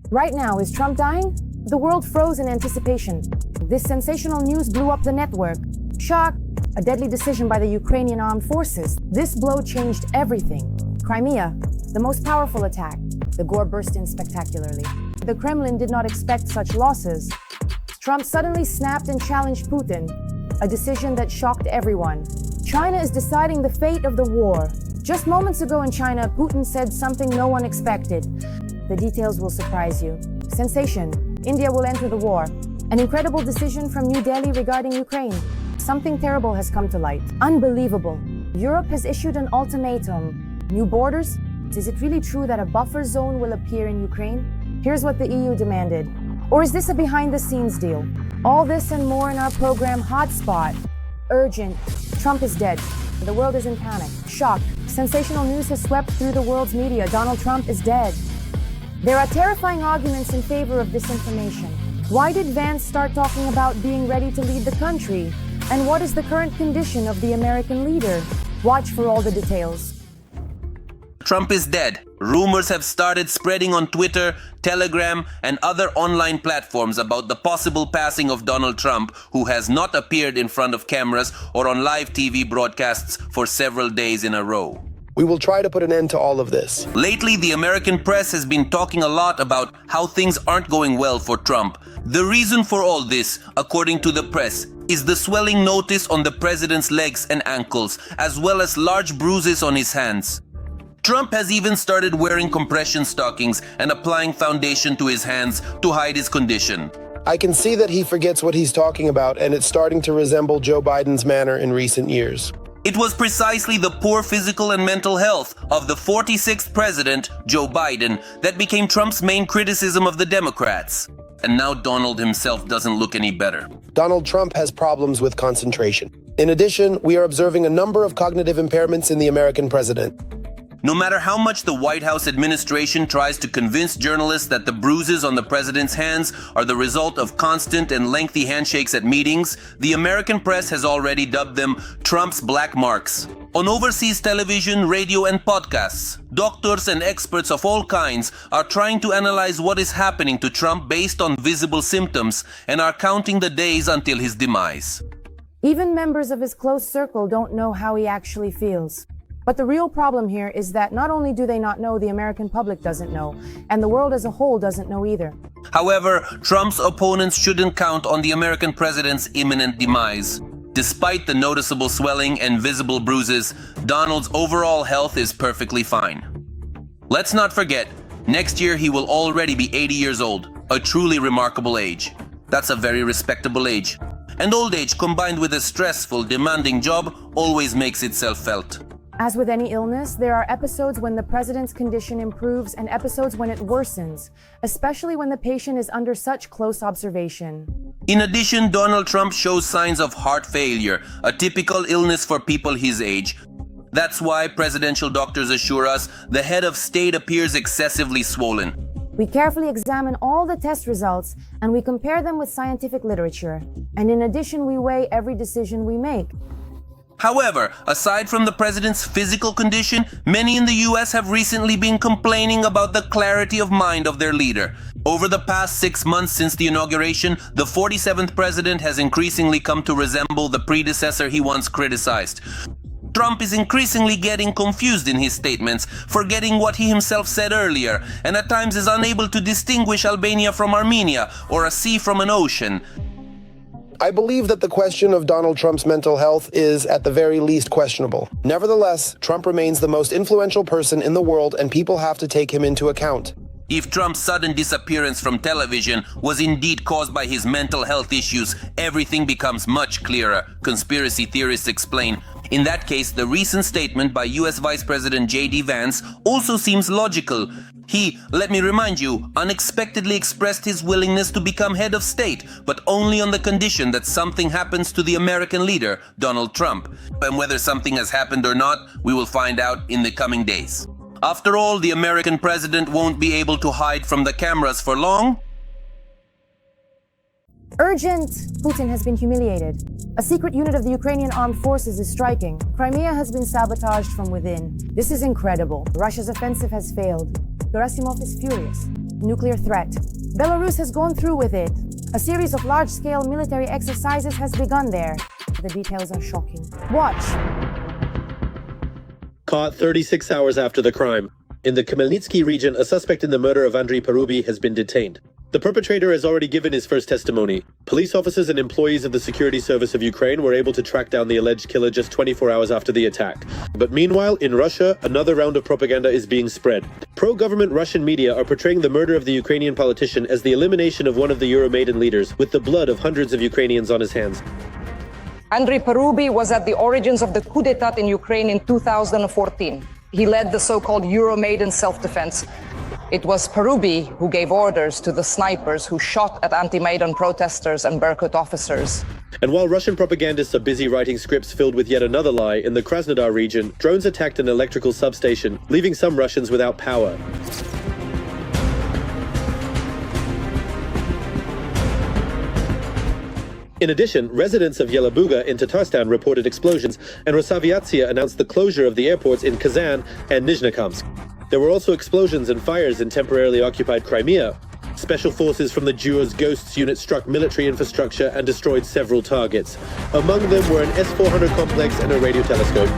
Right now, is Trump dying? The world froze in anticipation. This sensational news blew up the network. Shock! A deadly decision by the Ukrainian armed forces. This blow changed everything. Crimea, the most powerful attack. The gore burst in spectacularly. The Kremlin did not expect such losses. Trump suddenly snapped and challenged Putin, a decision that shocked everyone. China is deciding the fate of the war. Just moments ago in China, Putin said something no one expected. The details will surprise you. Sensation. India will enter the war. An incredible decision from New Delhi regarding Ukraine. Something terrible has come to light. Unbelievable. Europe has issued an ultimatum. New borders? Is it really true that a buffer zone will appear in Ukraine? Here's what the EU demanded. Or is this a behind-the-scenes deal? All this and more in our program Hotspot. Urgent. Trump is dead. The world is in panic. Shock. Sensational news has swept through the world's media. Donald Trump is dead. There are terrifying arguments in favor of this information. Why did Vance start talking about being ready to lead the country? And what is the current condition of the American leader? Watch for all the details. Trump is dead. Rumors have started spreading on Twitter, Telegram, and other online platforms about the possible passing of Donald Trump, who has not appeared in front of cameras or on live TV broadcasts for several days in a row. We will try to put an end to all of this. Lately, the American press has been talking a lot about how things aren't going well for Trump. The reason for all this, according to the press, is the swelling notice on the president's legs and ankles, as well as large bruises on his hands. Trump has even started wearing compression stockings and applying foundation to his hands to hide his condition. I can see that he forgets what he's talking about, and it's starting to resemble Joe Biden's manner in recent years. It was precisely the poor physical and mental health of the 46th president, Joe Biden, that became Trump's main criticism of the Democrats. And now Donald himself doesn't look any better. Donald Trump has problems with concentration. In addition, we are observing a number of cognitive impairments in the American president. No matter how much the White House administration tries to convince journalists that the bruises on the president's hands are the result of constant and lengthy handshakes at meetings, the American press has already dubbed them Trump's black marks. On overseas television, radio, and podcasts, doctors and experts of all kinds are trying to analyze what is happening to Trump based on visible symptoms and are counting the days until his demise. Even members of his close circle don't know how he actually feels. But the real problem here is that not only do they not know, the American public doesn't know, and the world as a whole doesn't know either. However, Trump's opponents shouldn't count on the American president's imminent demise. Despite the noticeable swelling and visible bruises, Donald's overall health is perfectly fine. Let's not forget, next year he will already be 80 years old, a truly remarkable age. That's a very respectable age. And old age combined with a stressful, demanding job always makes itself felt. As with any illness, there are episodes when the president's condition improves and episodes when it worsens, especially when the patient is under such close observation. In addition, Donald Trump shows signs of heart failure, a typical illness for people his age. That's why presidential doctors assure us the head of state appears excessively swollen. We carefully examine all the test results and we compare them with scientific literature. And in addition, we weigh every decision we make. However, aside from the president's physical condition, many in the US have recently been complaining about the clarity of mind of their leader. Over the past 6 months since the inauguration, the 47th president has increasingly come to resemble the predecessor he once criticized. Trump is increasingly getting confused in his statements, forgetting what he himself said earlier, and at times is unable to distinguish Albania from Armenia or a sea from an ocean. I believe that the question of Donald Trump's mental health is at the very least questionable. Nevertheless, Trump remains the most influential person in the world and people have to take him into account. If Trump's sudden disappearance from television was indeed caused by his mental health issues, everything becomes much clearer, conspiracy theorists explain. In that case, the recent statement by US Vice President J.D. Vance also seems logical. He, let me remind you, unexpectedly expressed his willingness to become head of state, but only on the condition that something happens to the American leader, Donald Trump. And whether something has happened or not, we will find out in the coming days. After all, the American president won't be able to hide from the cameras for long. Urgent! Putin has been humiliated. A secret unit of the Ukrainian armed forces is striking. Crimea has been sabotaged from within. This is incredible. Russia's offensive has failed. Gerasimov is furious. nuclear threat. Belarus has gone through with it. A series of large-scale military exercises has begun there. The details are shocking. Watch. Caught 36 hours after the crime. In the Khmelnytsky region, a suspect in the murder of Andriy Parubi has been detained. The perpetrator has already given his first testimony. Police officers and employees of the security service of Ukraine were able to track down the alleged killer just 24 hours after the attack. But meanwhile, in Russia, another round of propaganda is being spread. Pro-government Russian media are portraying the murder of the Ukrainian politician as the elimination of one of the Euromaidan leaders, with the blood of hundreds of Ukrainians on his hands. Andriy Parubi was at the origins of the coup d'etat in Ukraine in 2014. He led the so-called Euromaidan self-defense. It was Parubi who gave orders to the snipers who shot at anti-Maidan protesters and Berkut officers. And while Russian propagandists are busy writing scripts filled with yet another lie, in the Krasnodar region, drones attacked an electrical substation, leaving some Russians without power. In addition, residents of Yelabuga in Tatarstan reported explosions, and Rosaviatsia announced the closure of the airports in Kazan and Nizhnekamsk. There were also explosions and fires in temporarily occupied Crimea. Special forces from the Duo's Ghosts unit struck military infrastructure and destroyed several targets. Among them were an S-400 complex and a radio telescope.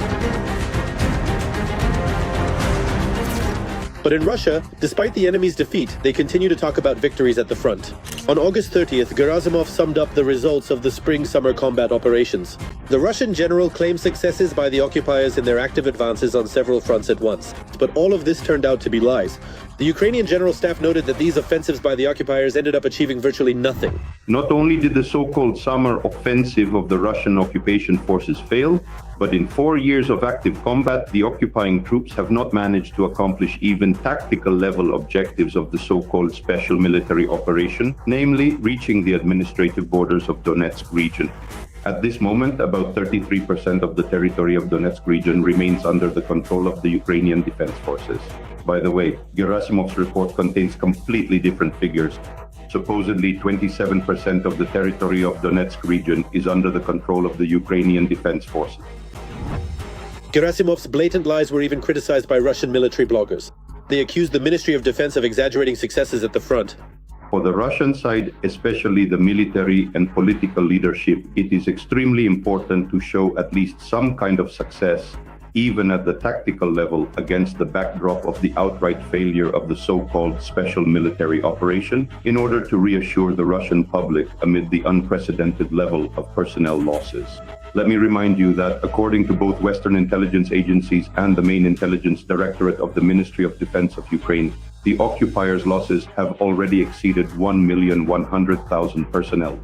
But in Russia, despite the enemy's defeat, they continue to talk about victories at the front. On August 30th, Gerasimov summed up the results of the spring-summer combat operations. The Russian general claimed successes by the occupiers in their active advances on several fronts at once. But all of this turned out to be lies. The Ukrainian General Staff noted that these offensives by the occupiers ended up achieving virtually nothing. Not only did the so-called summer offensive of the Russian occupation forces fail, but in 4 years of active combat, the occupying troops have not managed to accomplish even tactical level objectives of the so-called special military operation, namely reaching the administrative borders of Donetsk region. At this moment, about 33% of the territory of Donetsk region remains under the control of the Ukrainian Defense Forces. By the way, Gerasimov's report contains completely different figures. Supposedly 27% of the territory of Donetsk region is under the control of the Ukrainian Defense Forces. Gerasimov's blatant lies were even criticized by Russian military bloggers. They accused the Ministry of Defense of exaggerating successes at the front. For the Russian side, especially the military and political leadership, it is extremely important to show at least some kind of success, even at the tactical level, against the backdrop of the outright failure of the so-called special military operation, in order to reassure the Russian public amid the unprecedented level of personnel losses. Let me remind you that according to both Western intelligence agencies and the main intelligence directorate of the Ministry of Defense of Ukraine, the occupiers' losses have already exceeded 1,100,000 personnel.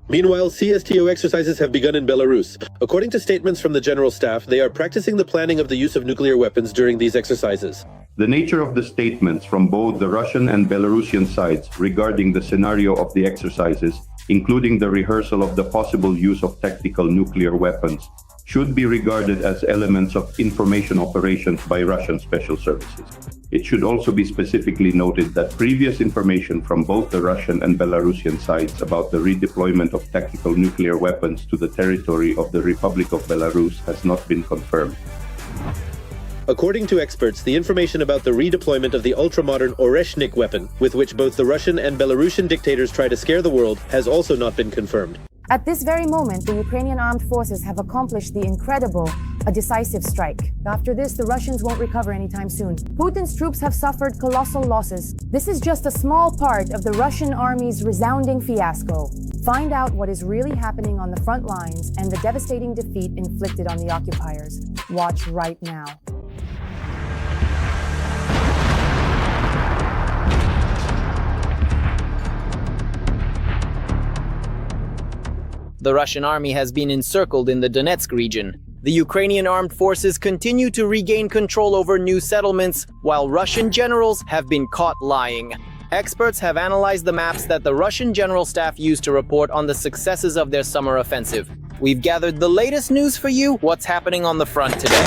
Meanwhile, CSTO exercises have begun in Belarus. According to statements from the General Staff, they are practicing the planning of the use of nuclear weapons during these exercises. The nature of the statements from both the Russian and Belarusian sides regarding the scenario of the exercises, including the rehearsal of the possible use of tactical nuclear weapons, should be regarded as elements of information operations by Russian special services. It should also be specifically noted that previous information from both the Russian and Belarusian sides about the redeployment of tactical nuclear weapons to the territory of the Republic of Belarus has not been confirmed. According to experts, the information about the redeployment of the ultra-modern Oreshnik weapon, with which both the Russian and Belarusian dictators try to scare the world, has also not been confirmed. At this very moment, the Ukrainian armed forces have accomplished the incredible, a decisive strike. After this, the Russians won't recover anytime soon. Putin's troops have suffered colossal losses. This is just a small part of the Russian army's resounding fiasco. Find out what is really happening on the front lines and the devastating defeat inflicted on the occupiers. Watch right now. The Russian army has been encircled in the Donetsk region. The Ukrainian armed forces continue to regain control over new settlements, while Russian generals have been caught lying. Experts have analyzed the maps that the Russian General Staff used to report on the successes of their summer offensive. We've gathered the latest news for you, what's happening on the front today.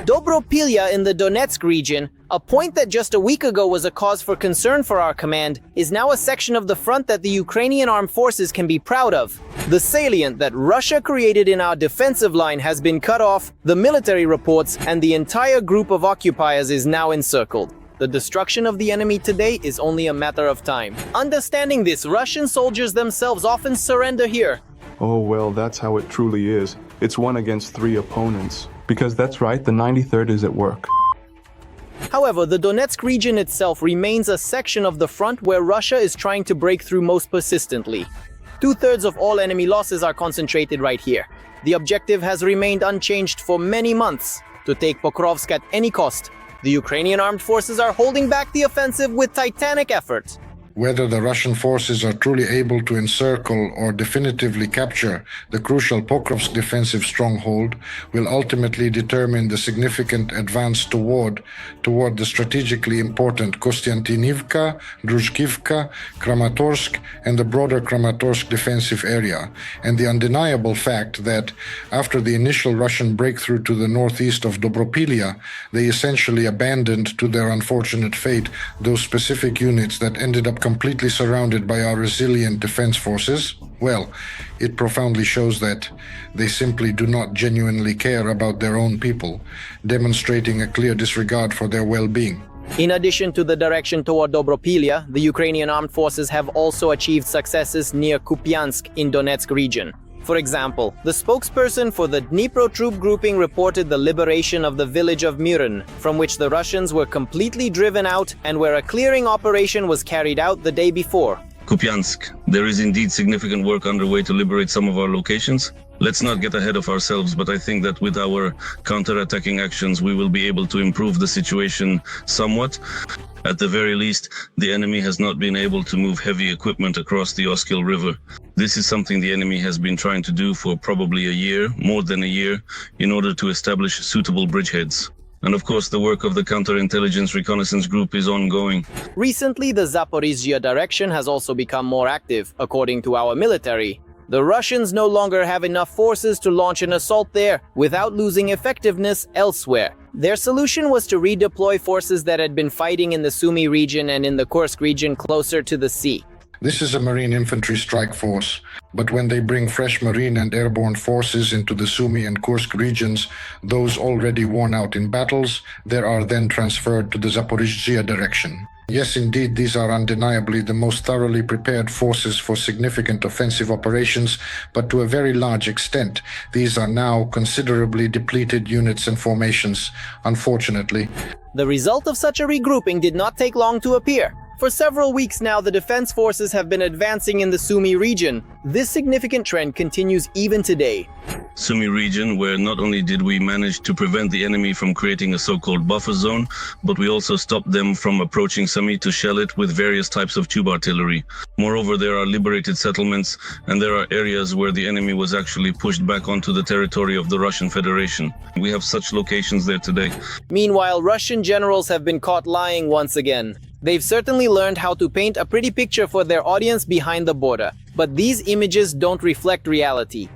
Доброго Dobropilya in the Donetsk region, a point that just a week ago was a cause for concern for our command, is now a section of the front that the Ukrainian armed forces can be proud of. The salient that Russia created in our defensive line has been cut off, the military reports, and the entire group of occupiers is now encircled. The destruction of the enemy today is only a matter of time. Understanding this, Russian soldiers themselves often surrender here. Oh well, that's how it truly is. It's 1 against 3 opponents. Because that's right, the 93rd is at work. However, the Donetsk region itself remains a section of the front where Russia is trying to break through most persistently. 2/3 of all enemy losses are concentrated right here. The objective has remained unchanged for many months: to take Pokrovsk at any cost. The Ukrainian armed forces are holding back the offensive with titanic effort. Whether the Russian forces are truly able to encircle or definitively capture the crucial Pokrovsk defensive stronghold will ultimately determine the significant advance toward the strategically important Kostiantynivka, Druzhkivka, Kramatorsk, and the broader Kramatorsk defensive area, and the undeniable fact that after the initial Russian breakthrough to the northeast of Dobropilya, they essentially abandoned to their unfortunate fate those specific units that ended up completely surrounded by our resilient defense forces. Well, it profoundly shows that they simply do not genuinely care about their own people, demonstrating a clear disregard for their well-being. In addition to the direction toward Dobropilya, the Ukrainian armed forces have also achieved successes near Kupiansk in Donetsk region. For example, the spokesperson for the Dnipro troop grouping reported the liberation of the village of Murin, from which the Russians were completely driven out and where a clearing operation was carried out the day before. Kupiansk. There is indeed significant work underway to liberate some of our locations. Let's not get ahead of ourselves, but I think that with our counter-attacking actions, we will be able to improve the situation somewhat. At the very least, the enemy has not been able to move heavy equipment across the Oskil River. This is something the enemy has been trying to do for probably a year, more than a year, in order to establish suitable bridgeheads. And of course, the work of the counterintelligence reconnaissance group is ongoing. Recently, the Zaporizhzhia direction has also become more active, according to our military. The Russians no longer have enough forces to launch an assault there without losing effectiveness elsewhere. Their solution was to redeploy forces that had been fighting in the Sumy region and in the Kursk region closer to the sea. This is a Marine infantry strike force, but when they bring fresh Marine and airborne forces into the Sumy and Kursk regions, those already worn out in battles, they are then transferred to the Zaporizhzhia direction. Yes, indeed, these are undeniably the most thoroughly prepared forces for significant offensive operations, but to a very large extent, these are now considerably depleted units and formations, unfortunately. The result of such a regrouping did not take long to appear. For several weeks now, the defense forces have been advancing in the Sumy region. This significant trend continues even today. Sumy region, where not only did we manage to prevent the enemy from creating a so-called buffer zone, but we also stopped them from approaching Sumy to shell it with various types of tube artillery. Moreover, there are liberated settlements, and there are areas where the enemy was actually pushed back onto the territory of the Russian Federation. We have such locations there today. Meanwhile, Russian generals have been caught lying once again. They've certainly learned how to paint a pretty picture for their audience behind the border, but these images don't reflect reality.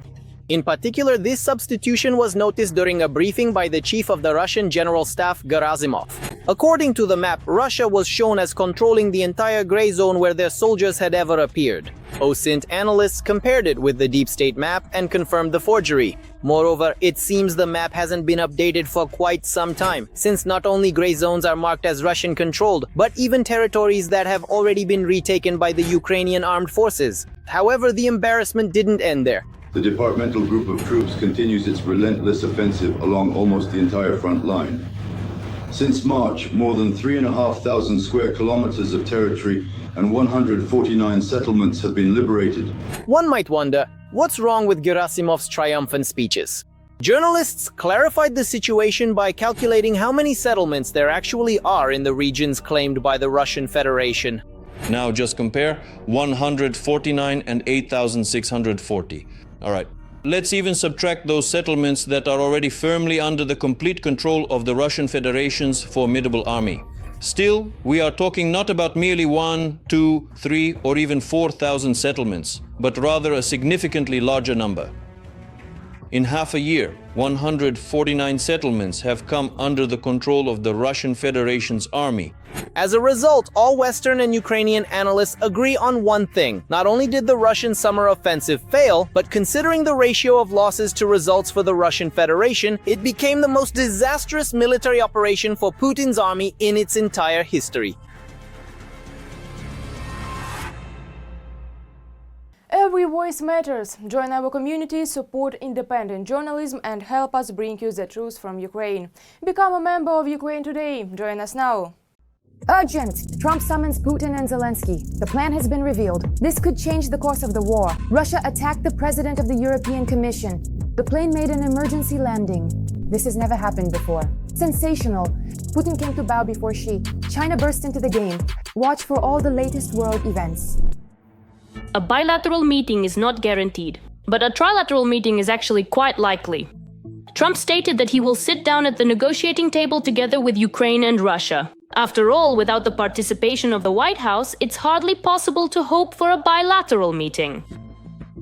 In particular, this substitution was noticed during a briefing by the chief of the Russian General Staff, Gerasimov. According to the map, Russia was shown as controlling the entire gray zone where their soldiers had ever appeared. OSINT analysts compared it with the deep state map and confirmed the forgery. Moreover, it seems the map hasn't been updated for quite some time, since not only gray zones are marked as Russian-controlled, but even territories that have already been retaken by the Ukrainian armed forces. However, the embarrassment didn't end there. The departmental group of troops continues its relentless offensive along almost the entire front line. Since March, more than 3,500 square kilometers of territory and 149 settlements have been liberated. One might wonder, what's wrong with Gerasimov's triumphant speeches? Journalists clarified the situation by calculating how many settlements there actually are in the regions claimed by the Russian Federation. Now just compare 149 and 8,640. All right. Let's even subtract those settlements that are already firmly under the complete control of the Russian Federation's formidable army. Still, we are talking not about merely 1, 2, 3, or even 4,000 settlements, but rather a significantly larger number. In half a year, 149 settlements have come under the control of the Russian Federation's army. As a result, all Western and Ukrainian analysts agree on one thing. Not only did the Russian summer offensive fail, but considering the ratio of losses to results for the Russian Federation, it became the most disastrous military operation for Putin's army in its entire history. Every voice matters. Join our community, support independent journalism and help us bring you the truth from Ukraine. Become a member of Ukraine today. Join us now. Urgent! Trump summons Putin and Zelensky. The plan has been revealed. This could change the course of the war. Russia attacked the president of the European Commission. The plane made an emergency landing. This has never happened before. Sensational. Putin came to bow before Xi. China burst into the game. Watch for all the latest world events. A bilateral meeting is not guaranteed, but a trilateral meeting is actually quite likely. Trump stated that he will sit down at the negotiating table together with Ukraine and Russia. After all, without the participation of the White House, it's hardly possible to hope for a bilateral meeting.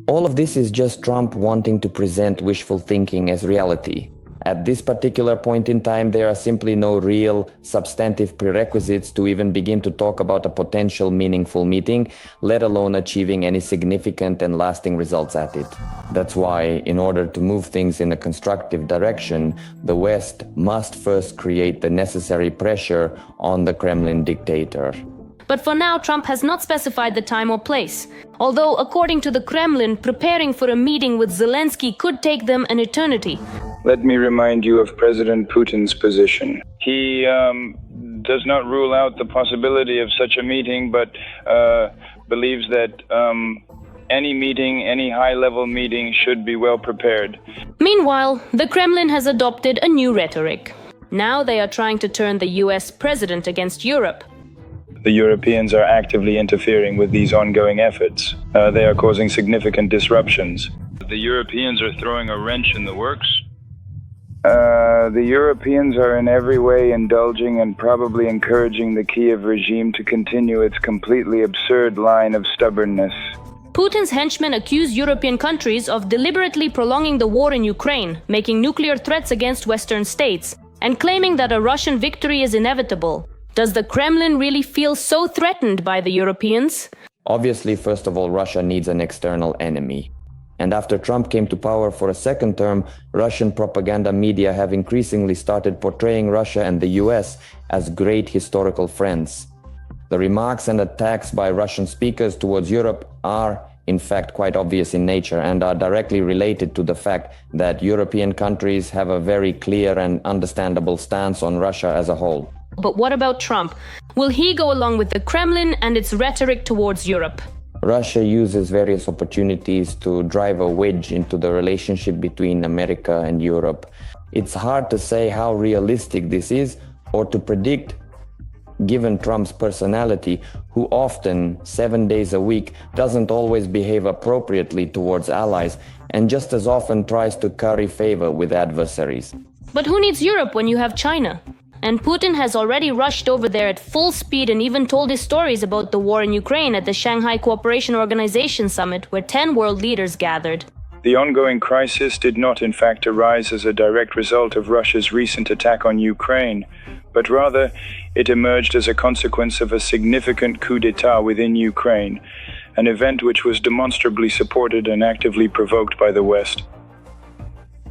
All of this is just Trump wanting to present wishful thinking as reality. At this particular point in time, there are simply no real, substantive prerequisites to even begin to talk about a potential meaningful meeting, let alone achieving any significant and lasting results at it. That's why, in order to move things in a constructive direction, the West must first create the necessary pressure on the Kremlin dictator. But for now, Trump has not specified the time or place. Although, according to the Kremlin, preparing for a meeting with Zelensky could take them an eternity. Let me remind you of President Putin's position. He does not rule out the possibility of such a meeting, but believes that any meeting, any high-level meeting, should be well prepared. Meanwhile, the Kremlin has adopted a new rhetoric. Now they are trying to turn the US president against Europe. The Europeans are actively interfering with these ongoing efforts. They are causing significant disruptions. The Europeans are throwing a wrench in the works. The Europeans are in every way indulging and probably encouraging the Kiev regime to continue its completely absurd line of stubbornness. Putin's henchmen accuse European countries of deliberately prolonging the war in Ukraine, making nuclear threats against Western states, and claiming that a Russian victory is inevitable. Does the Kremlin really feel so threatened by the Europeans? Obviously, first of all, Russia needs an external enemy. And after Trump came to power for a second term, Russian propaganda media have increasingly started portraying Russia and the US as great historical friends. The remarks and attacks by Russian speakers towards Europe are, in fact, quite obvious in nature and are directly related to the fact that European countries have a very clear and understandable stance on Russia as a whole. But what about Trump? Will he go along with the Kremlin and its rhetoric towards Europe? Russia uses various opportunities to drive a wedge into the relationship between America and Europe. It's hard to say how realistic this is or to predict, given Trump's personality, who often, 7 days a week, doesn't always behave appropriately towards allies and just as often tries to curry favor with adversaries. But who needs Europe when you have China? And Putin has already rushed over there at full speed and even told his stories about the war in Ukraine at the Shanghai Cooperation Organization Summit, where 10 world leaders gathered. The ongoing crisis did not in fact arise as a direct result of Russia's recent attack on Ukraine, but rather it emerged as a consequence of a significant coup d'etat within Ukraine, an event which was demonstrably supported and actively provoked by the West.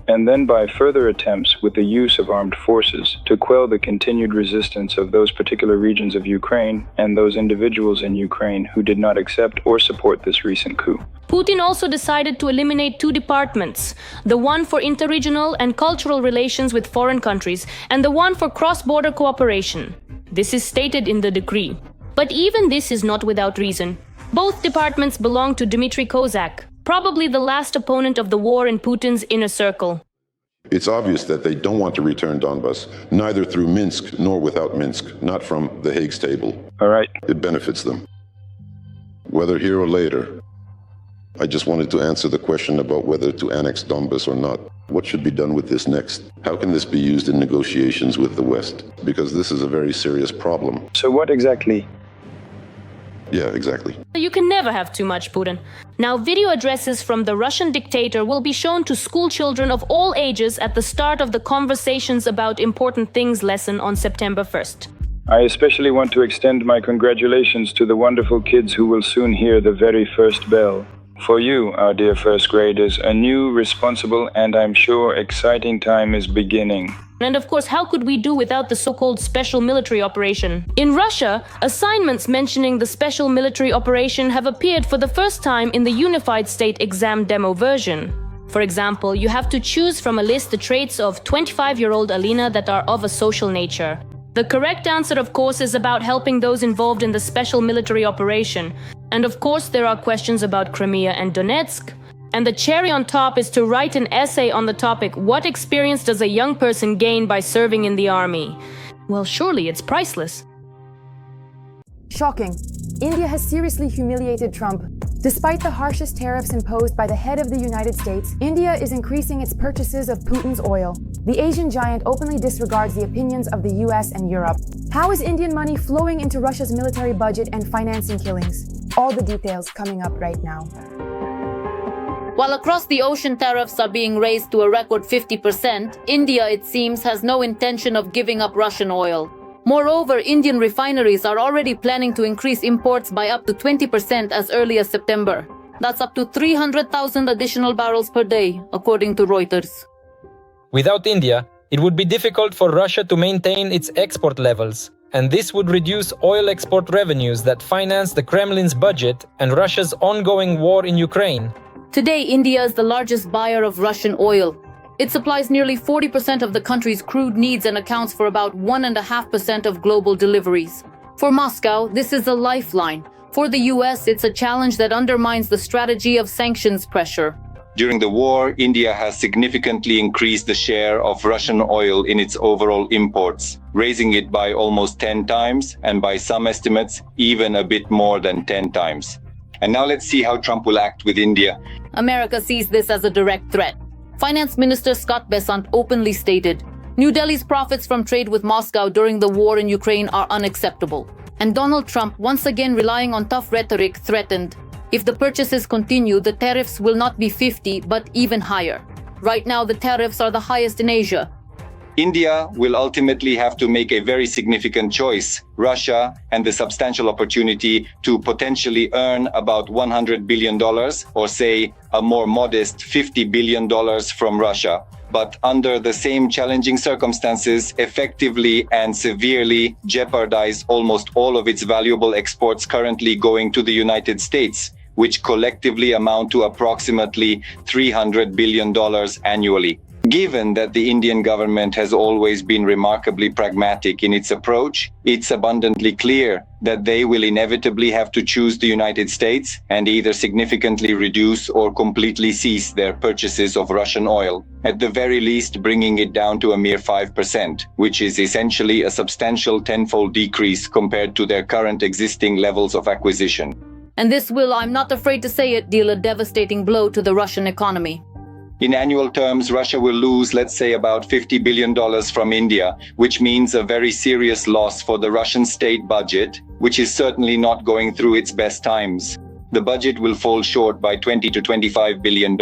And then by further attempts with the use of armed forces to quell the continued resistance of those particular regions of Ukraine and those individuals in Ukraine who did not accept or support this recent coup. Putin also decided to eliminate 2 departments, the one for interregional and cultural relations with foreign countries, and the one for cross-border cooperation. This is stated in the decree. But even this is not without reason. Both departments belong to Dmitry Kozak, probably the last opponent of the war in Putin's inner circle. It's obvious that they don't want to return Donbas, neither through Minsk nor without Minsk, not from the Hague's table. All right. It benefits them. Whether here or later, I just wanted to answer the question about whether to annex Donbas or not. What should be done with this next? How can this be used in negotiations with the West? Because this is a very serious problem. So what exactly? Yeah, exactly. You can never have too much, Putin. Now, video addresses from the Russian dictator will be shown to school children of all ages at the start of the Conversations About Important Things lesson on September 1st. I especially want to extend my congratulations to the wonderful kids who will soon hear the very first bell. For you, our dear first graders, a new, responsible, and I'm sure exciting time is beginning. And of course, how could we do without the so-called special military operation? In Russia, assignments mentioning the special military operation have appeared for the first time in the Unified State exam demo version. For example, you have to choose from a list the traits of 25-year-old Alina that are of a social nature. The correct answer, of course, is about helping those involved in the special military operation. And of course, there are questions about Crimea and Donetsk. And the cherry on top is to write an essay on the topic, what experience does a young person gain by serving in the army? Well, surely it's priceless. Shocking. India has seriously humiliated Trump. Despite the harshest tariffs imposed by the head of the United States, India is increasing its purchases of Putin's oil. The Asian giant openly disregards the opinions of the US and Europe. How is Indian money flowing into Russia's military budget and financing killings? All the details coming up right now. While across the ocean tariffs are being raised to a record 50%, India, it seems, has no intention of giving up Russian oil. Moreover, Indian refineries are already planning to increase imports by up to 20% as early as September. That's up to 300,000 additional barrels per day, according to Reuters. Without India, it would be difficult for Russia to maintain its export levels, and this would reduce oil export revenues that finance the Kremlin's budget and Russia's ongoing war in Ukraine. Today, India is the largest buyer of Russian oil. It supplies nearly 40% of the country's crude needs and accounts for about 1.5% of global deliveries. For Moscow, this is a lifeline. For the US, it's a challenge that undermines the strategy of sanctions pressure. During the war, India has significantly increased the share of Russian oil in its overall imports, raising it by almost 10 times, and by some estimates, even a bit more than 10 times. And now let's see how Trump will act with India. America sees this as a direct threat. Finance Minister Scott Bessent openly stated, New Delhi's profits from trade with Moscow during the war in Ukraine are unacceptable. And Donald Trump, once again relying on tough rhetoric, threatened, if the purchases continue, the tariffs will not be 50, but even higher. Right now, the tariffs are the highest in Asia. India will ultimately have to make a very significant choice. Russia and the substantial opportunity to potentially earn about $100 billion, or say a more modest $50 billion from Russia, but under the same challenging circumstances, effectively and severely jeopardize almost all of its valuable exports currently going to the United States, which collectively amount to approximately $300 billion annually. Given that the Indian government has always been remarkably pragmatic in its approach, it's abundantly clear that they will inevitably have to choose the United States and either significantly reduce or completely cease their purchases of Russian oil, at the very least bringing it down to a mere 5%, which is essentially a substantial tenfold decrease compared to their current existing levels of acquisition. And this will, I'm not afraid to say it, deal a devastating blow to the Russian economy. In annual terms, Russia will lose, let's say, about $50 billion from India, which means a very serious loss for the Russian state budget, which is certainly not going through its best times. The budget will fall short by $20 to $25 billion.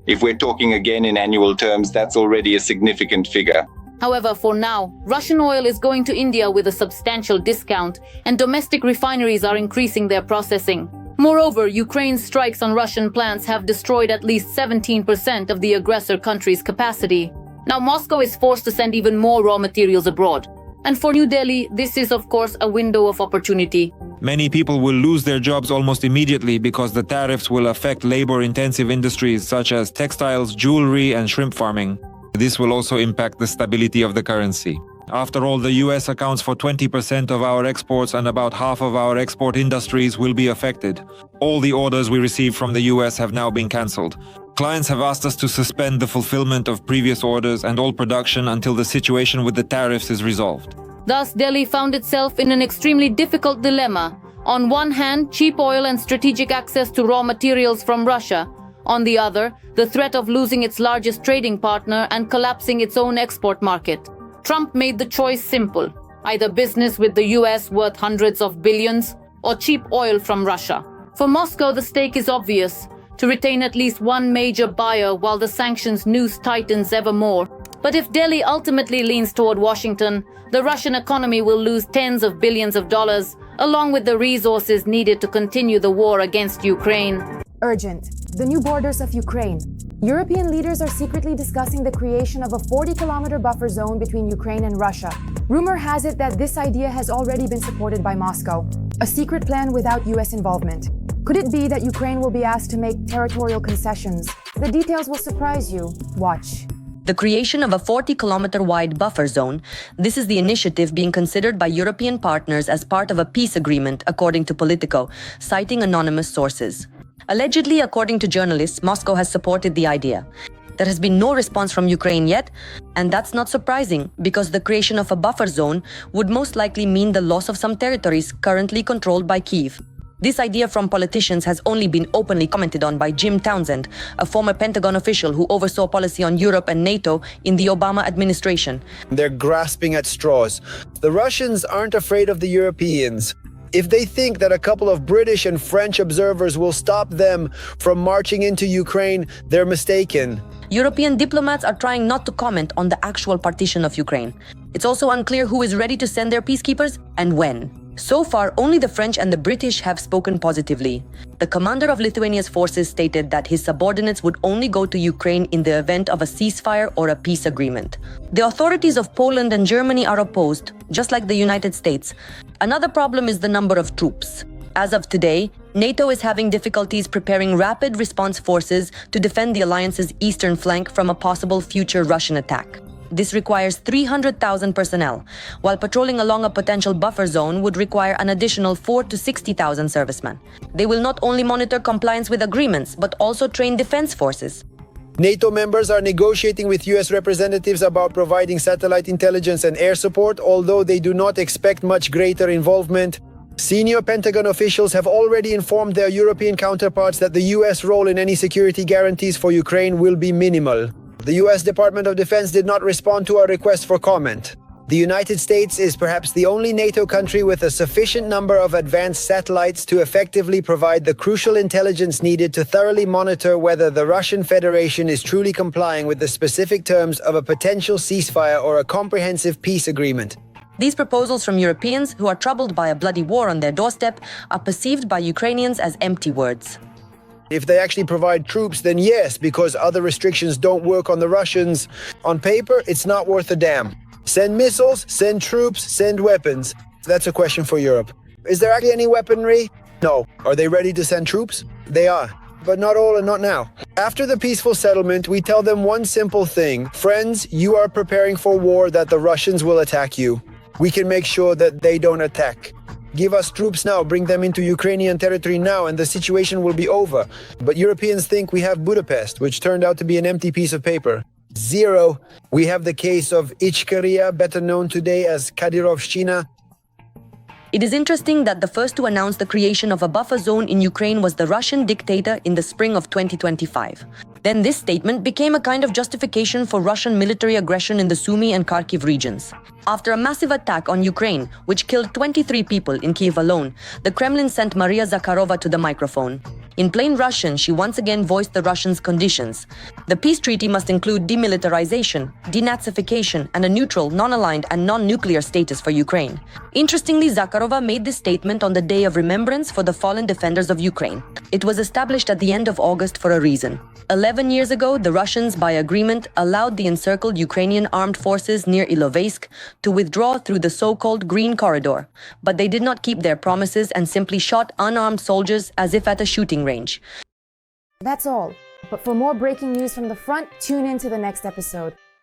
If we're talking again in annual terms, that's already a significant figure. However, for now, Russian oil is going to India with a substantial discount, and domestic refineries are increasing their processing. Moreover, Ukraine's strikes on Russian plants have destroyed at least 17% of the aggressor country's capacity. Now Moscow is forced to send even more raw materials abroad. And for New Delhi, this is of course a window of opportunity. Many people will lose their jobs almost immediately because the tariffs will affect labor-intensive industries such as textiles, jewelry, and shrimp farming. This will also impact the stability of the currency. After all, the US accounts for 20% of our exports and about half of our export industries will be affected. All the orders we received from the US have now been cancelled. Clients have asked us to suspend the fulfillment of previous orders and all production until the situation with the tariffs is resolved. Thus, Delhi found itself in an extremely difficult dilemma. On one hand, cheap oil and strategic access to raw materials from Russia. On the other, the threat of losing its largest trading partner and collapsing its own export market. Trump made the choice simple, either business with the US worth hundreds of billions, or cheap oil from Russia. For Moscow, the stake is obvious: to retain at least one major buyer while the sanctions noose tightens ever more. But if Delhi ultimately leans toward Washington, the Russian economy will lose tens of billions of dollars, along with the resources needed to continue the war against Ukraine. Urgent. The new borders of Ukraine. European leaders are secretly discussing the creation of a 40-kilometer buffer zone between Ukraine and Russia. Rumor has it that this idea has already been supported by Moscow, a secret plan without US involvement. Could it be that Ukraine will be asked to make territorial concessions? The details will surprise you. Watch. The creation of a 40-kilometer-wide buffer zone, this is the initiative being considered by European partners as part of a peace agreement, according to Politico, citing anonymous sources. Allegedly, according to journalists, Moscow has supported the idea. There has been no response from Ukraine yet, and that's not surprising, because the creation of a buffer zone would most likely mean the loss of some territories currently controlled by Kyiv. This idea from politicians has only been openly commented on by Jim Townsend, a former Pentagon official who oversaw policy on Europe and NATO in the Obama administration. They're grasping at straws. The Russians aren't afraid of the Europeans. If they think that a couple of British and French observers will stop them from marching into Ukraine, they're mistaken. European diplomats are trying not to comment on the actual partition of Ukraine. It's also unclear who is ready to send their peacekeepers and when. So far, only the French and the British have spoken positively. The commander of Lithuania's forces stated that his subordinates would only go to Ukraine in the event of a ceasefire or a peace agreement. The authorities of Poland and Germany are opposed, just like the United States. Another problem is the number of troops. As of today, NATO is having difficulties preparing rapid response forces to defend the alliance's eastern flank from a possible future Russian attack. This requires 300,000 personnel, while patrolling along a potential buffer zone would require an additional 40,000 to 60,000 servicemen. They will not only monitor compliance with agreements, but also train defense forces. NATO members are negotiating with US representatives about providing satellite intelligence and air support, although they do not expect much greater involvement. Senior Pentagon officials have already informed their European counterparts that the US role in any security guarantees for Ukraine will be minimal. The US Department of Defense did not respond to our request for comment. The United States is perhaps the only NATO country with a sufficient number of advanced satellites to effectively provide the crucial intelligence needed to thoroughly monitor whether the Russian Federation is truly complying with the specific terms of a potential ceasefire or a comprehensive peace agreement. These proposals from Europeans who are troubled by a bloody war on their doorstep are perceived by Ukrainians as empty words. If they actually provide troops, then yes, because other restrictions don't work on the Russians. On paper, it's not worth a damn. Send missiles, send troops, send weapons. That's a question for Europe. Is there actually any weaponry? No. Are they ready to send troops? They are. But not all and not now. After the peaceful settlement, we tell them one simple thing. Friends, you are preparing for war that the Russians will attack you. We can make sure that they don't attack. Give us troops now, bring them into Ukrainian territory now, and the situation will be over. But Europeans think we have Budapest, which turned out to be an empty piece of paper. Zero. We have the case of Ichkeria, better known today as Kadyrovshchina. It is interesting that the first to announce the creation of a buffer zone in Ukraine was the Russian dictator in the spring of 2025. Then this statement became a kind of justification for Russian military aggression in the Sumy and Kharkiv regions. After a massive attack on Ukraine, which killed 23 people in Kyiv alone, the Kremlin sent Maria Zakharova to the microphone. In plain Russian, she once again voiced the Russians' conditions. The peace treaty must include demilitarization, denazification, and a neutral, non-aligned, and non-nuclear status for Ukraine. Interestingly, Zakharova made this statement on the Day of Remembrance for the fallen defenders of Ukraine. It was established at the end of August for a reason. 11 years ago, the Russians, by agreement, allowed the encircled Ukrainian armed forces near Ilovaisk to withdraw through the so-called Green Corridor. But they did not keep their promises and simply shot unarmed soldiers as if at a shooting range. That's all. But for more breaking news from the front, tune in to the next episode.